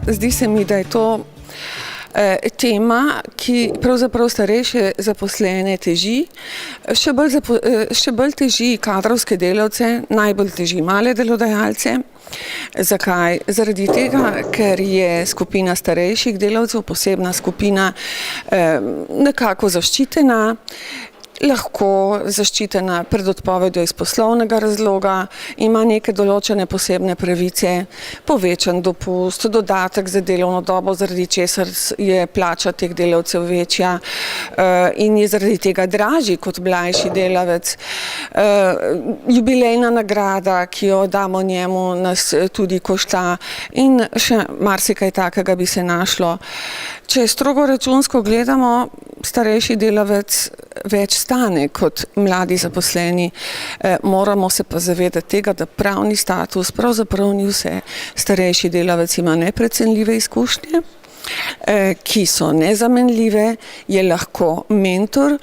zdi se mi, da je to tema, ki pravzaprav starejše zaposlene teži, še bolj teži kadrovske delavce, najbolj teži male delodajalce. Zakaj? Zaradi tega, ker je skupina starejših delavcev, posebna skupina, nekako zaščitena, lahko zaščitena pred odpovedjo iz poslovnega razloga, ima neke določene posebne pravice, povečan dopust, dodatek za delovno dobo, zaradi česar je plača teh delavcev večja in je zaradi tega dražji kot mlajši delavec. Jubilejna nagrada, ki jo damo njemu, nas tudi košta in še marsikaj takega bi se našlo. Če strogo računsko gledamo, starejši delavec več stane kot mladi zaposleni. Moramo se pa zavedati tega, da pravni status pravzaprav ni vse. Starejši delavec ima neprecenljive izkušnje, ki so nezamenljive, je lahko mentor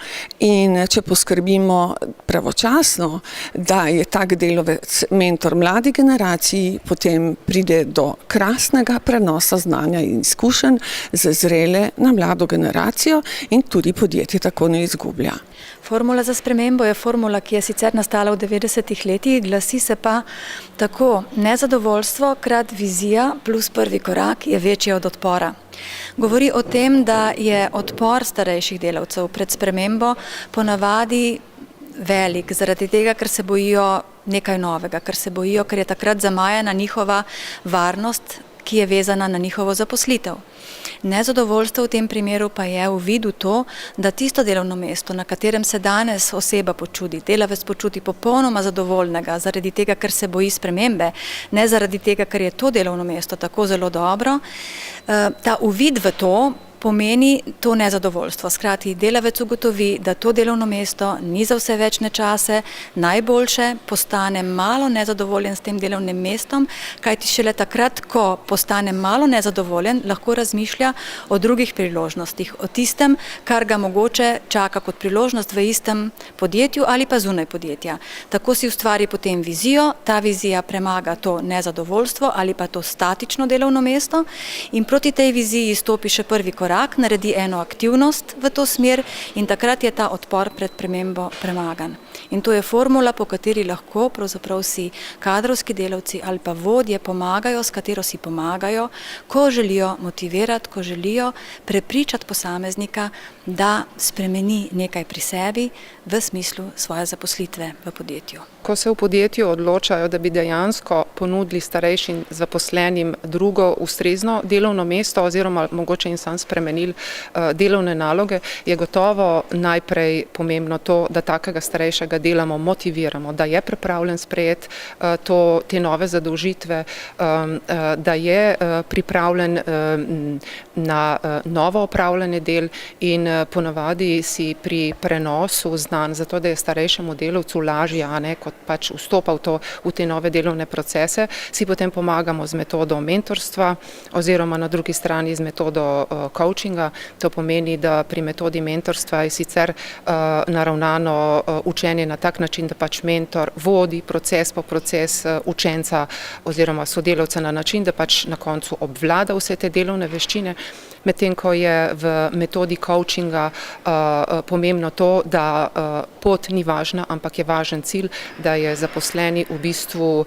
in če poskrbimo pravočasno, da je tak delavec mentor mladi generaciji, potem pride do krasnega prenosa znanja in izkušenj z zrele na mlado generacijo in tudi podjetje tako ne izgublja. Formula za spremembo je formula, ki je sicer nastala v 90-ih letih, glasi se pa tako: nezadovoljstvo krat vizija plus prvi korak je večji od odpora. Govori o tem, da je odpor starejših delavcev pred spremembo ponavadi velik, zaradi tega, ker se bojijo nekaj novega, ker se bojijo, ker je takrat zamajana njihova varnost, ki je vezana na njihovo zaposlitev. Nezadovoljstvo v tem primeru pa je v vidu to, da tisto delovno mesto, na katerem se danes oseba počuti, delavec počuti popolnoma zadovoljnega, zaradi tega, ker se boji spremembe, ne zaradi tega, ker je to delovno mesto tako zelo dobro, ta uvid v to pomeni to nezadovoljstvo. Skrati, delavec ugotovi, da to delovno mesto ni za vse večne čase najboljše, postane malo nezadovoljen s tem delovnim mestom, kajti šele takrat, ko postane malo nezadovoljen, lahko razmišlja o drugih priložnostih, o tistem, kar ga mogoče čaka kot priložnost v istem podjetju ali pa zunaj podjetja. Tako si ustvari potem vizijo, ta vizija premaga to nezadovoljstvo ali pa to statično delovno mesto in proti tej viziji stopi še prvi korak, naredi eno aktivnost v to smer in takrat je ta odpor pred spremembo premagan. In to je formula, po kateri lahko pravzaprav si kadrovski delavci ali pa vodje pomagajo, s katero si pomagajo, ko želijo motivirati, ko želijo prepričati posameznika, da spremeni nekaj pri sebi v smislu svoje zaposlitve v podjetju. Ko se v podjetju odločajo, da bi dejansko ponudili starejšim zaposlenim drugo ustrezno delovno mesto oziroma mogoče jim sam spremenili delovne naloge, je gotovo najprej pomembno to, da takega starejšega delamo, motiviramo, da je pripravljen sprejeti te nove zadolžitve, da je pripravljen na novo opravljanje del in ponavadi si pri prenosu znanj, zato da je starejšemu delavcu lažje, kot pač vstopa v te nove delovne procese, si potem pomagamo z metodo mentorstva oziroma na drugi strani z metodo coachinga. To pomeni, da pri metodi mentorstva je sicer naravnano učenje na tak način, da pač mentor vodi proces po proces učenca oziroma sodelavca na način, da pač na koncu obvlada vse te delovne veščine, medtem ko je v metodi coachinga pomembno to, da pot ni važna, ampak je važen cilj, da je zaposleni v bistvu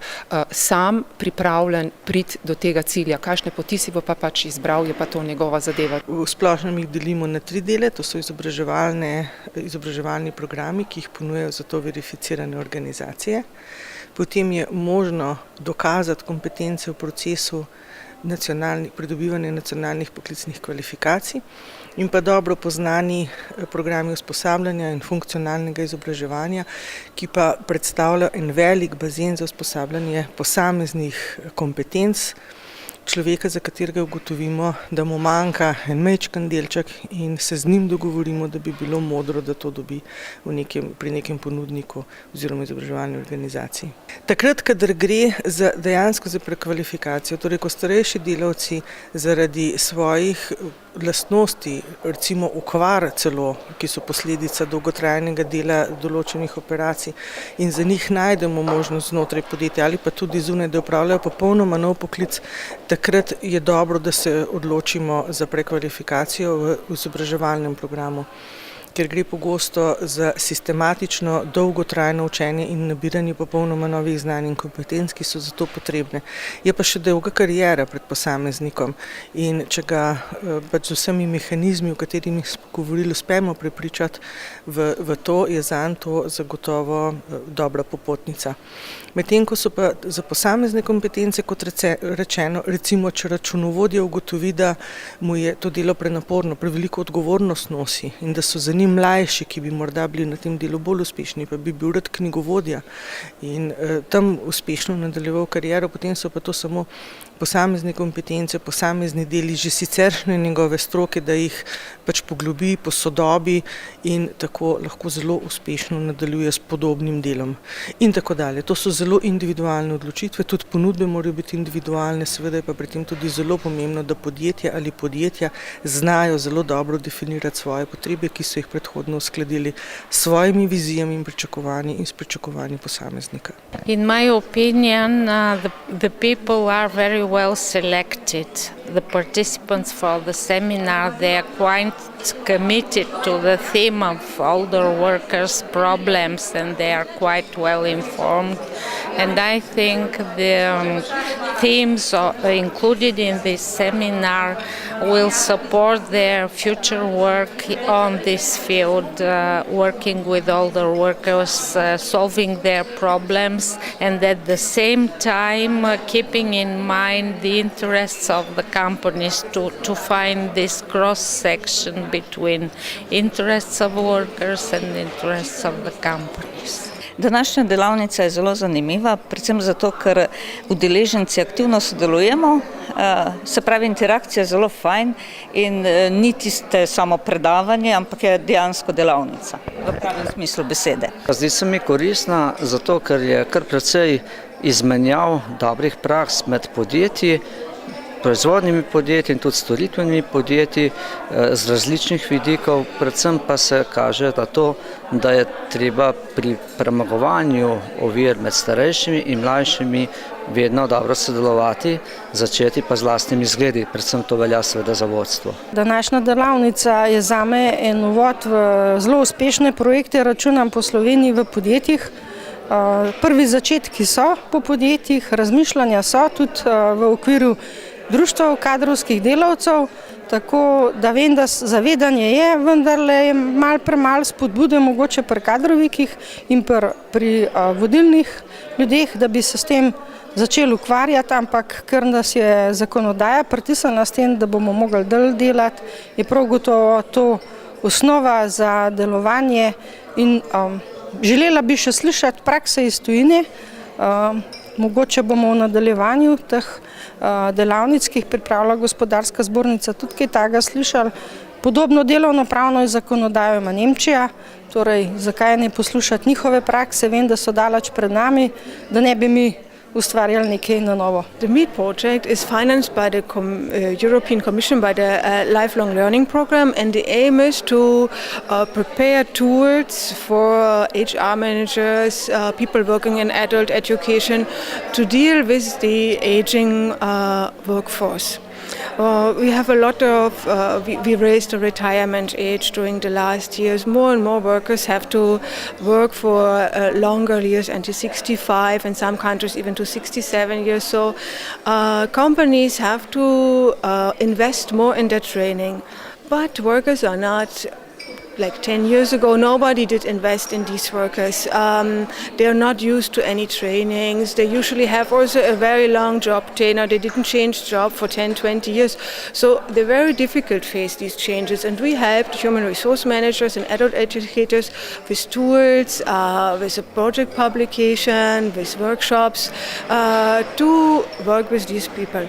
sam pripravljen priti do tega cilja. Kakšne poti si bo pa pač izbral, je pa to njegova zadeva. V splošnem jih delimo na 3 dele, to so izobraževalni programi, ki jih ponujajo za to verificirane organizacije. Potem je možno dokazati kompetence v procesu pridobivanja nacionalnih poklicnih kvalifikacij in pa dobro poznani programi usposabljanja in funkcionalnega izobraževanja, ki pa predstavljajo en velik bazen za usposabljanje posameznih kompetenc človeka, za katerega ugotovimo, da mu manjka en majčken delček in se z njim dogovorimo, da bi bilo modro, da to dobi pri nekem ponudniku oziroma izobraževalni organizaciji. Takrat, kadar gre dejansko za prekvalifikacijo, torej ko starejši delavci zaradi svojih lastnosti, recimo okvar celo, ki so posledica dolgotrajnega dela določenih operacij in za njih najdemo možnost znotraj podjetja ali pa tudi zunaj, da opravljajo popolnoma nov poklic, takrat je dobro, da se odločimo za prekvalifikacijo v izobraževalnem programu, ker gre pogosto za sistematično, dolgotrajno učenje in nabiranje popolnoma novih znanj in kompetenc, ki so za to potrebne. Je pa še dolga kariera pred posameznikom in če ga pač z vsemi mehanizmi, o katerih smo govorili, uspemo prepričati v to, je zanj to zagotovo dobra popotnica. Medtem ko so pa za posamezne kompetence, kot rečeno, recimo, če računovodja ugotovi, da mu je to delo prenaporno, preveliko odgovornost nosi in da so za njim mlajši, ki bi morda bili na tem delu bolj uspešni, pa bi bil rad knjigovodja in tam uspešno nadaljeval kariero, potem so pa to samo posamezne kompetence, posamezni deli že siceršnje njegove stroke, da jih pač poglobi, posodobi in tako lahko zelo uspešno nadaljuje s podobnim delom in tako dalje. To so zelo individualne odločitve, tudi ponudbe morajo biti individualne, seveda je pa pri tem tudi zelo pomembno, da podjetja ali podjetja znajo zelo dobro definirati svoje potrebe, ki so jih predhodno uskladili s svojimi vizijami in pričakovanji in s pričakovanji posameznika. In my opinion, the people are very well selected. The participants for the seminar, they are quite committed to the theme of older workers' problems and they are quite well informed. And I think the themes included in this seminar will support their future work on this field, working with older workers, solving their problems, and at the same time keeping in mind the interests of the companies to find this cross-section between interests of workers and interests of the companies. Današnja delavnica je zelo zanimiva, predvsem zato, ker udeleženci aktivno sodelujemo, se pravi interakcija je zelo fajn in ni tiste samo predavanje, ampak je dejansko delavnica v pravem smislu besede. Zdi se mi koristna zato, ker je kar precej izmenjav dobrih praks med podjetji, proizvodnimi podjetji in tudi storitvenimi podjetji z različnih vidikov, predvsem pa se kaže da je treba pri premagovanju ovir med starejšimi in mlajšimi vedno dobro sodelovati, začeti pa z lastnimi zgledi, predvsem to velja seveda za vodstvo. Današnja delavnica je zame en uvod v zelo uspešne projekte, računam po Sloveniji v podjetjih. Prvi začetki so po podjetjih, razmišljanja so tudi v okviru društev kadrovskih delavcev, tako da vem, da zavedanje je, vendarle je malo premalo spodbude mogoče pri kadrovikih in pri vodilnih ljudeh, da bi se s tem začeli ukvarjati, ampak ker nas je zakonodaja pritisnila s tem, da bomo mogli dalj delati, je prav gotovo to osnova za delovanje in želela bi še slišati prakse iz tujine. Mogoče bomo v nadaljevanju teh delavnic, ki jih pripravlja Gospodarska zbornica, tudi kaj takega slišali. Podobno delovnopravno zakonodajo ima Nemčija, torej zakaj ne poslušati njihove prakse, vem, da so daleč pred nami, da ne bi mi ustvarjali nekaj na novo. The MEET project is financed by the European Commission by the Lifelong Learning Program, and the aim is to prepare tools for HR managers, people working in adult education, to deal with the aging workforce. We have a lot of, we raised the retirement age during the last years. More and more workers have to work for longer years, until 65, in some countries even to 67 years. So companies have to invest more in their training. But workers are not, like 10 years ago, nobody did invest in these workers. They are not used to any trainings. They usually have also a very long job tenure. They didn't change job for 10, 20 years. So they're very difficult to face these changes. And we helped human resource managers and adult educators with tools, with a project publication, with workshops, to work with these people.